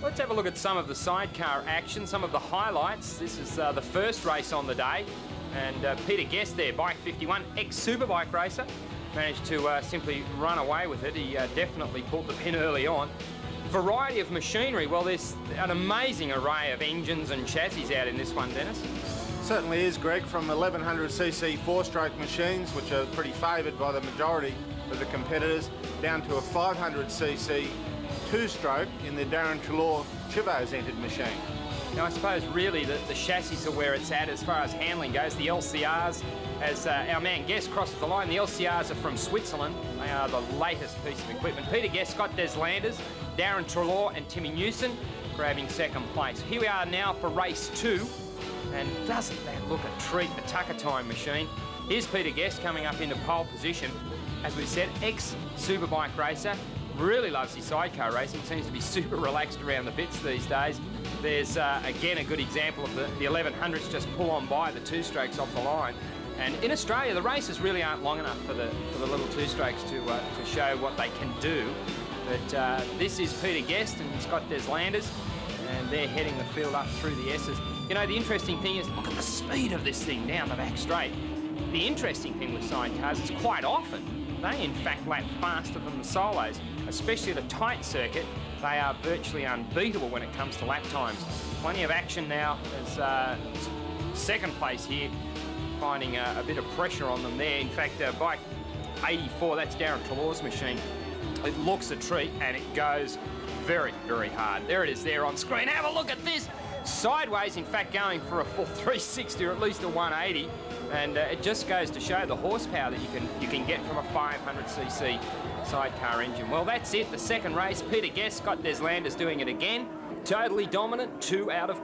Let's have a look at some of the sidecar action, some of the highlights. This is the first race on the day, and Peter Guest there, bike 51, ex-superbike racer, managed to simply run away with it. He definitely pulled the pin early on. Variety of machinery. Well, there's an amazing array of engines and chassis out in this one, Dennis. Certainly is, Greg, from 1100cc four-stroke machines, which are pretty favoured by the majority of the competitors, down to a 500cc two-stroke in the Darren Trelaw Chivos entered machine. Now, I suppose really the chassis are where it's at as far as handling goes. The LCRs, as our man Guest crosses the line, the LCRs are from Switzerland. They are the latest piece of equipment. Peter Guest, Scott Deslanders, Darren Trelaw and Timmy Newson grabbing second place. Here we are now for race 2, and doesn't that look a treat, the Tucker Time machine. Here's Peter Guest coming up into pole position. As we said, ex-superbike racer, really loves his sidecar racing, seems to be super relaxed around the bits these days. There's, again, a good example of the 1100s just pull on by the two-strokes off the line. And in Australia, the races really aren't long enough for the little two-strokes to show what they can do. But this is Peter Guest and Scott Deslanders, and they're heading the field up through the S's. You know, the interesting thing is, look at the speed of this thing down the back straight. The interesting thing with sidecars is quite often they in fact lap faster than the solos, especially at a tight circuit. They are virtually unbeatable when it comes to lap times. Plenty of action now as second place here, finding a bit of pressure on them there. In fact, bike 84, that's Darren Trelaw's machine. It looks a treat and it goes very, very hard. There it is there on screen. Have a look at this. Sideways, in fact, going for a full 360 or at least a 180. And it just goes to show the horsepower that you can get from a 500cc sidecar engine. Well, that's it. The second race, Peter Guest, Scott Deslanders doing it again. Totally dominant, 2 out of